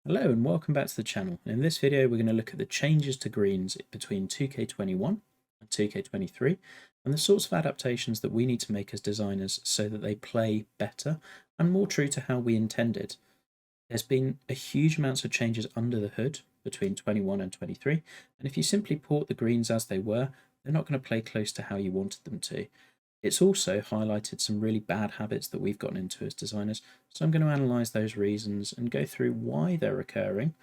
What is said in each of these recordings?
Hello and welcome back to the channel. In this video we're going to look at the changes to greens between 2K21 and 2K23 and the sorts of adaptations that we need to make as designers so that they play better and more true to how we intended. There's been a huge amounts of changes under the hood between 21 and 23, and if you simply port the greens as they were, they're not going to play close to how you wanted them to. It's also highlighted some really bad habits that we've gotten into as designers, so I'm going to analyse those reasons and go through why they're occurring,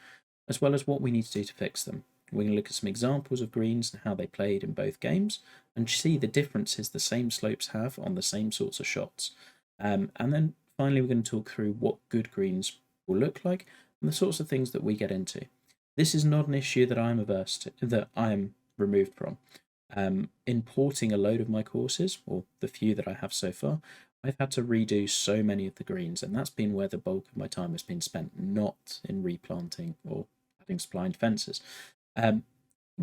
as well as what we need to do to fix them. We're going to look at some examples of greens and how they played in both games, and see the differences the same slopes have on the same sorts of shots. And then finally we're going to talk through what good greens will look like and the sorts of things that we get into. This is not an issue that I'm averse to, that I am removed from. Importing a load of my courses, or the few that I have so far, I've had to redo so many of the greens, and that's been where the bulk of my time has been spent, not in replanting or adding splined fences.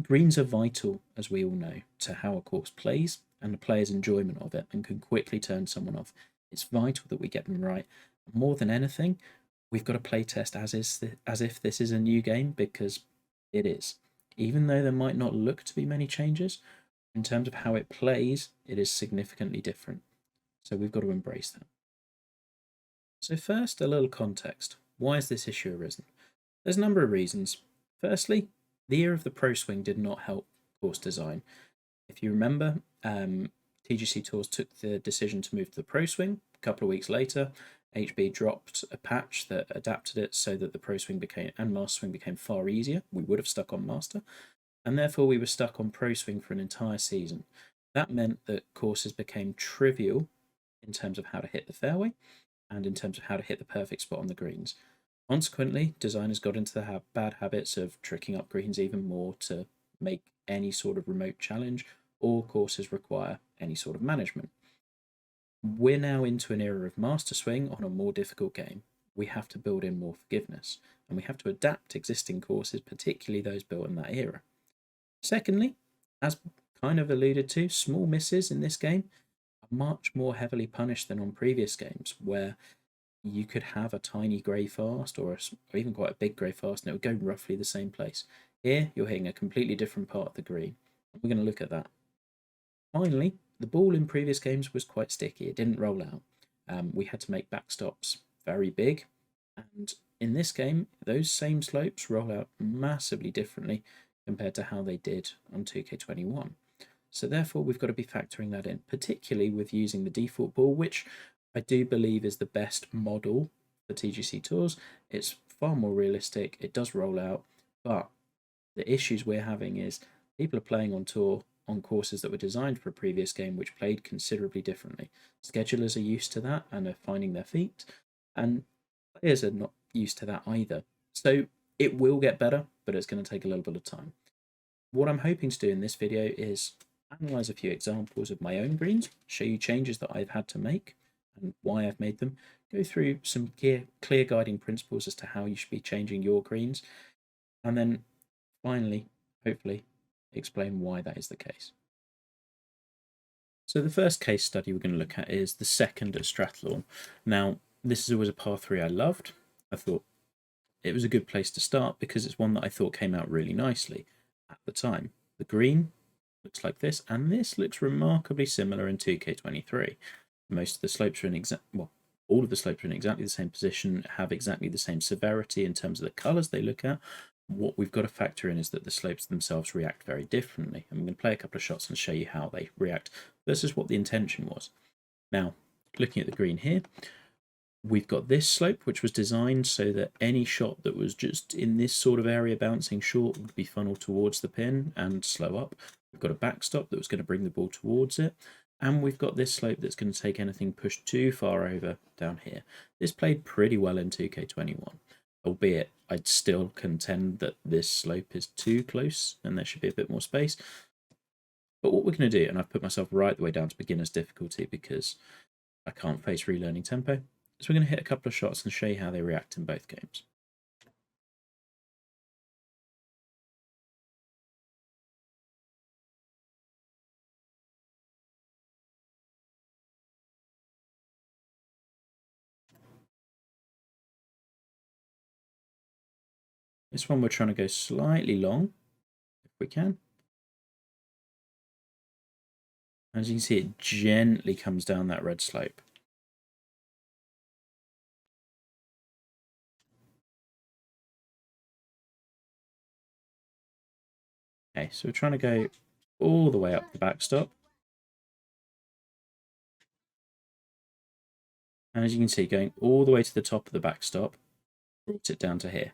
Greens are vital, as we all know, to how a course plays and the player's enjoyment of it, and can quickly turn someone off. It's vital that we get them right. More than anything, we've got to play test as if this is a new game, because it is. Even though there might not look to be many changes, in terms of how it plays, it is significantly different. So we've got to embrace that. So first, a little context. Why has this issue arisen? There's a number of reasons. Firstly, the era of the Pro Swing did not help course design. If you remember, TGC Tours took the decision to move to the Pro Swing. A couple of weeks later, HB dropped a patch that adapted it so that the Pro Swing became and Master Swing became far easier. We would have stuck on Master, and therefore we were stuck on Pro Swing for an entire season. That meant that courses became trivial in terms of how to hit the fairway and in terms of how to hit the perfect spot on the greens. Consequently, designers got into the bad habits of tricking up greens even more to make any sort of remote challenge or courses require any sort of management. We're now into an era of Master Swing on a more difficult game. We have to build in more forgiveness, and we have to adapt existing courses, particularly those built in that era. Secondly, as kind of alluded to, small misses in this game are much more heavily punished than on previous games, where you could have a tiny grey fast or even quite a big grey fast and it would go roughly the same place. Here, you're hitting a completely different part of the green. We're going to look at that. Finally, the ball in previous games was quite sticky. It didn't roll out. We had to make backstops very big. And in this game, those same slopes roll out massively differently compared to how they did on 2K21. So therefore, we've got to be factoring that in, particularly with using the default ball, which I do believe is the best model for TGC Tours. It's far more realistic. It does roll out, but the issues we're having is people are playing on tour on courses that were designed for a previous game which played considerably differently. Schedulers are used to that and are finding their feet, and players are not used to that either. So it will get better, but it's going to take a little bit of time. What I'm hoping to do in this video is analyze a few examples of my own greens, show you changes that I've had to make and why I've made them, go through some clear guiding principles as to how you should be changing your greens, and then finally, hopefully, explain why that is the case. So the first case study we're going to look at is the second at Strathlawn. Now, this is always a par 3 I loved. I thought it was a good place to start because it's one that I thought came out really nicely at the time. The green looks like this, and this looks remarkably similar in 2K23. Most of the slopes are in all of the slopes are in exactly the same position, have exactly the same severity in terms of the colours they look at. What we've got to factor in is that the slopes themselves react very differently. I'm going to play a couple of shots and show you how they react versus what the intention was. Now, looking at the green here, we've got this slope, which was designed so that any shot that was just in this sort of area bouncing short would be funneled towards the pin and slow up. We've got a backstop that was going to bring the ball towards it. And we've got this slope that's going to take anything pushed too far over down here. This played pretty well in 2K21, albeit I'd still contend that this slope is too close and there should be a bit more space. But what we're going to do, and I've put myself right the way down to beginner's difficulty because I can't face relearning tempo, is we're going to hit a couple of shots and show you how they react in both games. This one we're trying to go slightly long, if we can. As you can see, it gently comes down that red slope. Okay, so we're trying to go all the way up the backstop. And as you can see, going all the way to the top of the backstop, brought it down to here.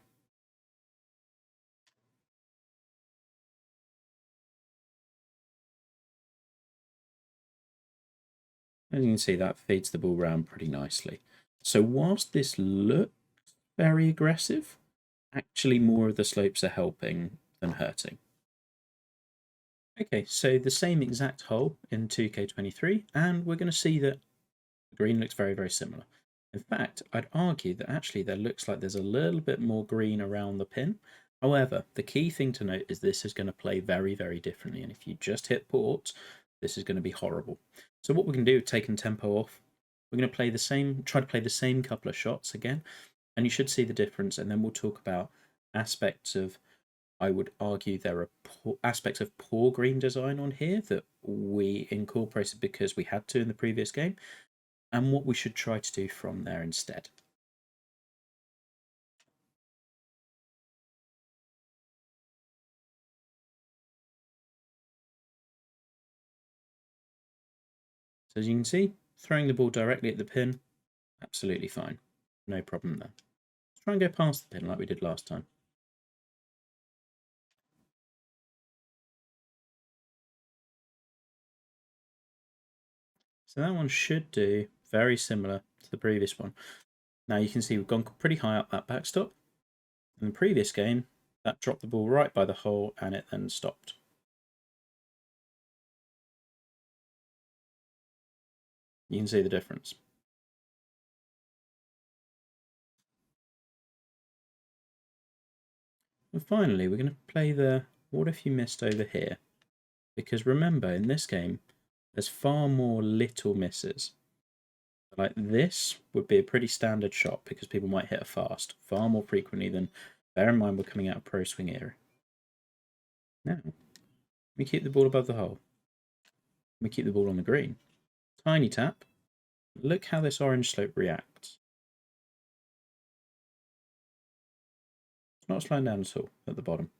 As you can see, that feeds the ball round pretty nicely. So whilst this looks very aggressive, actually more of the slopes are helping than hurting. Okay, so the same exact hole in 2K23, and we're going to see that the green looks very, very similar. In fact, I'd argue that actually there looks like there's a little bit more green around the pin. However, the key thing to note is this is going to play very, very differently, and if you just hit port, this is going to be horrible. So what we're going to do, taking tempo off, we're going to play the same, try to play the same couple of shots again, and you should see the difference, and then we'll talk about aspects of, I would argue there are aspects of poor green design on here that we incorporated because we had to in the previous game, and what we should try to do from there instead. So as you can see, throwing the ball directly at the pin, absolutely fine. No problem there. Let's try and go past the pin like we did last time. So that one should do very similar to the previous one. Now you can see we've gone pretty high up that backstop. In the previous game, that dropped the ball right by the hole and it then stopped. You can see the difference. And finally, we're going to play the what if you missed over here? Because remember, in this game, there's far more little misses. Like this would be a pretty standard shot because people might hit a fast far more frequently than, bear in mind we're coming out of Pro Swing era. Now, we keep the ball above the hole. We keep the ball on the green. Tiny tap. Look how this orange slope reacts. It's not slowing down at all at the bottom.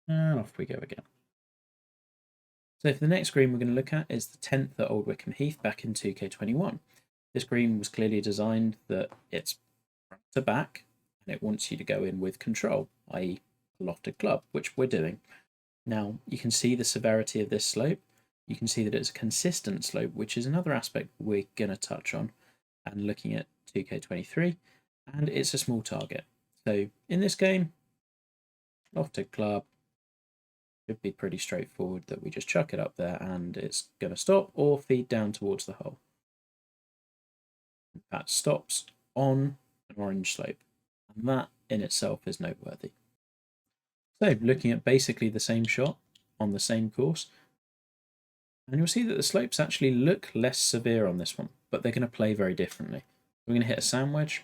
And off we go again. So for the next green we're going to look at is the 10th at Old Wickham Heath back in 2K21. This green was clearly designed that it's front to back and it wants you to go in with control, i.e. a lofted club, which we're doing. Now you can see the severity of this slope. You can see that it's a consistent slope, which is another aspect we're going to touch on and looking at 2K23, and it's a small target. So in this game, lofted club, should be pretty straightforward that we just chuck it up there and it's going to stop or feed down towards the hole. That stops on an orange slope, and that in itself is noteworthy. So looking at basically the same shot on the same course, and you'll see that the slopes actually look less severe on this one, but they're going to play very differently. We're going to hit a sand wedge.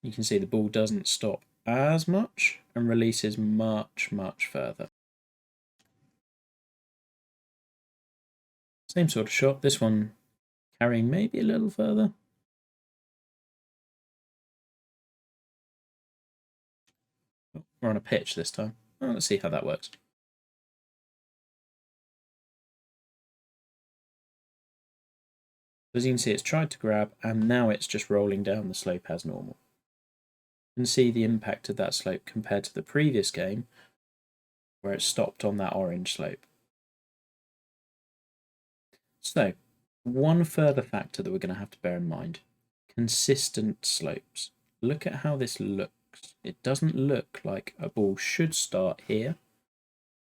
You can see the ball doesn't stop as much and releases much, much further. Same sort of shot, this one carrying maybe a little further. Oh, we're on a pitch this time. Well, let's see how that works. As you can see, it's tried to grab and now it's just rolling down the slope as normal. You can see the impact of that slope compared to the previous game where it stopped on that orange slope. So, one further factor that we're going to have to bear in mind, consistent slopes. Look at how this looks. It doesn't look like a ball should start here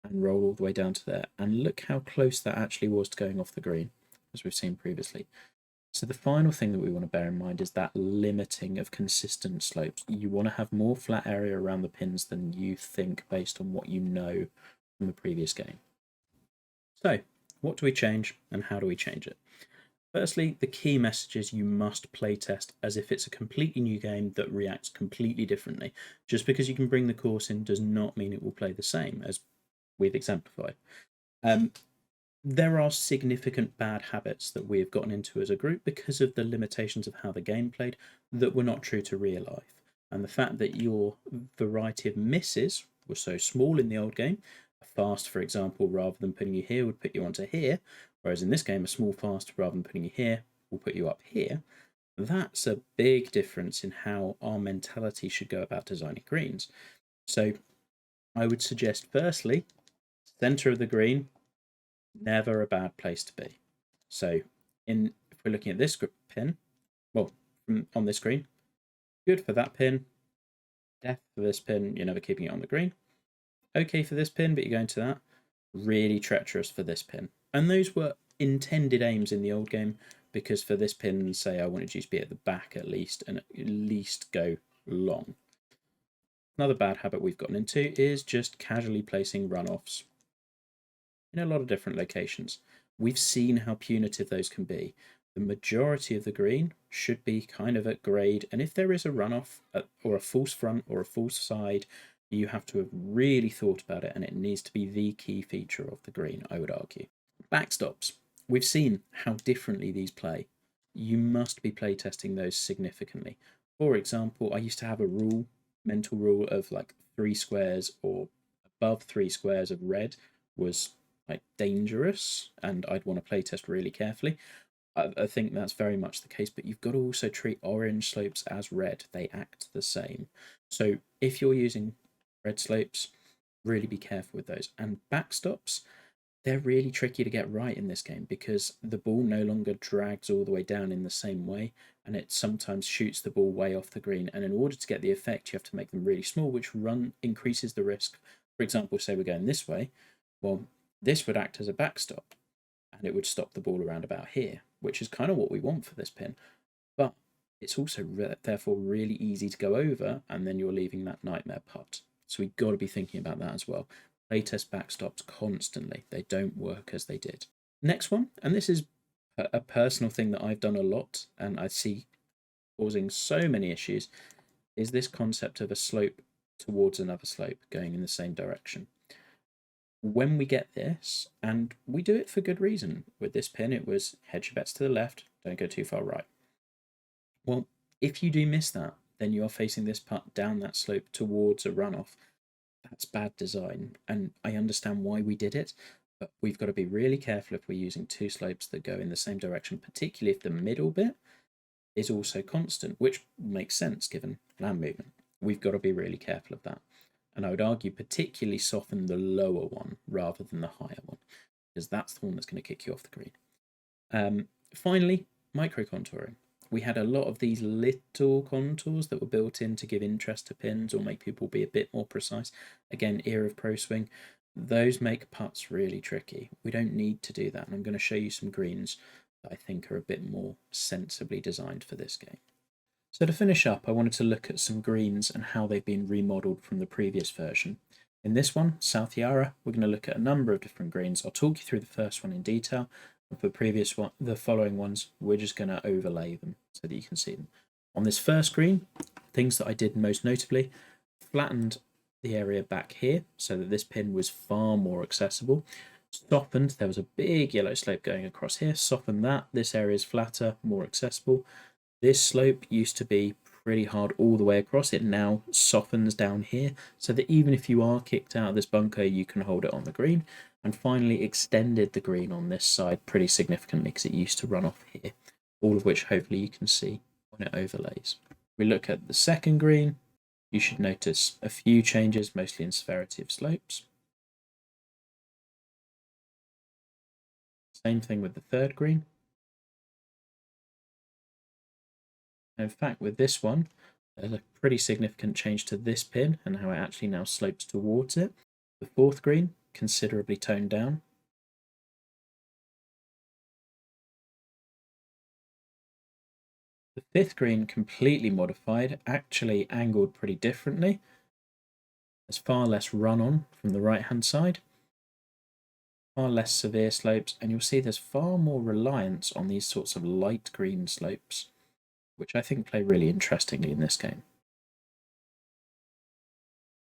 and roll all the way down to there. And look how close that actually was to going off the green, as we've seen previously. So the final thing that we want to bear in mind is that limiting of consistent slopes. You want to have more flat area around the pins than you think based on what you know from the previous game. So What do we change and how do we change it? Firstly, the key message is you must playtest as if it's a completely new game that reacts completely differently. Just because you can bring the course in does not mean it will play the same, as we've exemplified. There are significant bad habits that we have gotten into as a group because of the limitations of how the game played that were not true to real life. And the fact that your variety of misses were so small in the old game, a fast, for example, rather than putting you here would put you onto here, whereas in this game, a small fast rather than putting you here will put you up here. That's a big difference in how our mentality should go about designing greens. So I would suggest, firstly, center of the green, never a bad place to be. So if we're looking at this pin, well, on this green, good for that pin, death for this pin, you're never keeping it on the green. Okay for this pin, but you're going to that. Really treacherous for this pin. And those were intended aims in the old game, because for this pin, say I wanted you to be at the back at least, and at least go long. Another bad habit we've gotten into is just casually placing runoffs in a lot of different locations. We've seen how punitive those can be. The majority of the green should be kind of at grade, and if there is a runoff or a false front or a false side, you have to have really thought about it, and it needs to be the key feature of the green, I would argue. Backstops. We've seen how differently these play. You must be playtesting those significantly. For example, I used to have a mental rule of like 3 squares or above 3 squares of red was like dangerous, and I'd want to playtest really carefully. I think that's very much the case, but you've got to also treat orange slopes as red. They act the same. So if you're using red slopes, really be careful with those. And backstops, they're really tricky to get right in this game because the ball no longer drags all the way down in the same way, and it sometimes shoots the ball way off the green. And in order to get the effect, you have to make them really small, which increases the risk. For example, say we're going this way, well, this would act as a backstop, and it would stop the ball around about here, which is kind of what we want for this pin. But it's also therefore really easy to go over, and then you're leaving that nightmare putt. So we've got to be thinking about that as well. Playtest backstops constantly. They don't work as they did. Next one, and this is a personal thing that I've done a lot, and I see causing so many issues, is this concept of a slope towards another slope going in the same direction. When we get this, and we do it for good reason, with this pin it was hedge your bets to the left, don't go too far right. Well, if you do miss that, then you are facing this putt down that slope towards a runoff. That's bad design, and I understand why we did it, but we've got to be really careful if we're using 2 slopes that go in the same direction, particularly if the middle bit is also constant, which makes sense given land movement. We've got to be really careful of that. And I would argue particularly soften the lower one rather than the higher one, because that's the one that's going to kick you off the green. Finally, micro contouring. We had a lot of these little contours that were built in to give interest to pins or make people be a bit more precise. Again, era of pro swing. Those make putts really tricky. We don't need to do that, and I'm going to show you some greens that I think are a bit more sensibly designed for this game. So to finish up, I wanted to look at some greens and how they've been remodeled from the previous version. In this one, South Yarra, we're going to look at a number of different greens. I'll talk you through the first one in detail, but for the following ones, we're just going to overlay them so that you can see them. On this first green, things that I did most notably, flattened the area back here so that this pin was far more accessible. Softened, there was a big yellow slope going across here, softened that, this area is flatter, more accessible. This slope used to be pretty hard all the way across. It now softens down here so that even if you are kicked out of this bunker, you can hold it on the green. And finally extended the green on this side pretty significantly because it used to run off here, all of which hopefully you can see when it overlays. We look at the second green, you should notice a few changes, mostly in severity of slopes. Same thing with the third green. In fact, with this one, there's a pretty significant change to this pin and how it actually now slopes towards it. The fourth green, considerably toned down. The fifth green, completely modified, actually angled pretty differently. There's far less run on from the right hand side. far less severe slopes, and you'll see there's far more reliance on these sorts of light green slopes, which I think play really interestingly in this game.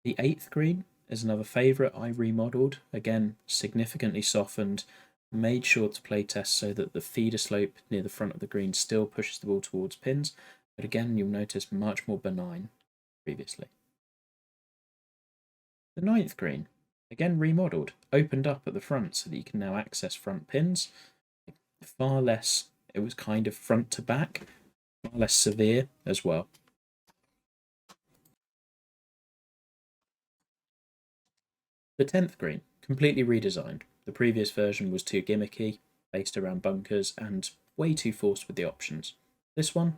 The 8th green is another favourite I remodelled, again significantly softened, made sure to play test so that the feeder slope near the front of the green still pushes the ball towards pins, but again you'll notice much more benign previously. The 9th green, again remodelled, opened up at the front so that you can now access front pins. Far less, it was kind of front to back, far less severe as well. The 10th green, completely redesigned. The previous version was too gimmicky, based around bunkers, and way too forced with the options. This one,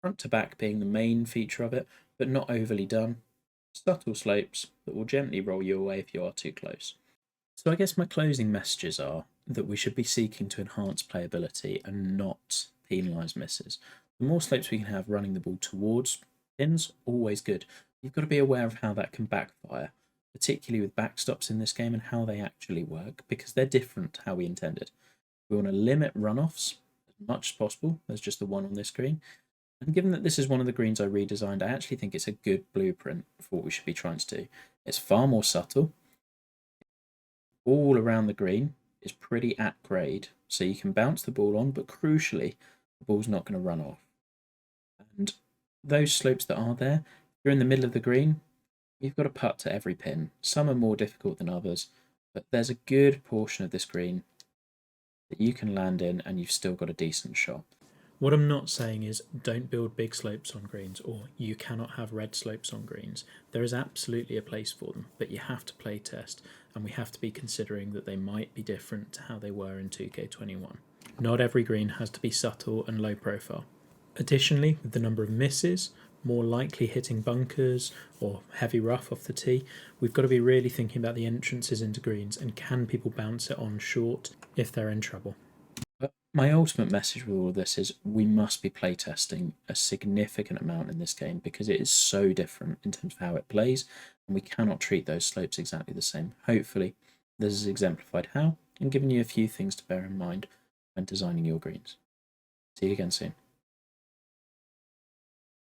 front to back being the main feature of it, but not overly done. Subtle slopes that will gently roll you away if you are too close. So I guess my closing messages are that we should be seeking to enhance playability and not penalise misses. The more slopes we can have running the ball towards pins, always good. You've got to be aware of how that can backfire, particularly with backstops in this game and how they actually work, because they're different to how we intended. We want to limit runoffs as much as possible. There's just the one on this screen. And given that this is one of the greens I redesigned, I actually think it's a good blueprint for what we should be trying to do. It's far more subtle. All around the green is pretty at grade, so you can bounce the ball on, but crucially, the ball's not going to run off. And those slopes that are there, if you're in the middle of the green, you've got to putt to every pin. Some are more difficult than others, but there's a good portion of this green that you can land in and you've still got a decent shot. What I'm not saying is don't build big slopes on greens, or you cannot have red slopes on greens. There is absolutely a place for them, but you have to play test, and we have to be considering that they might be different to how they were in 2K21. Not every green has to be subtle and low profile. Additionally, with the number of misses, more likely hitting bunkers or heavy rough off the tee, we've got to be really thinking about the entrances into greens and can people bounce it on short if they're in trouble. But my ultimate message with all of this is we must be playtesting a significant amount in this game because it is so different in terms of how it plays, and we cannot treat those slopes exactly the same. Hopefully, this has exemplified how and given you a few things to bear in mind when designing your greens. See you again soon.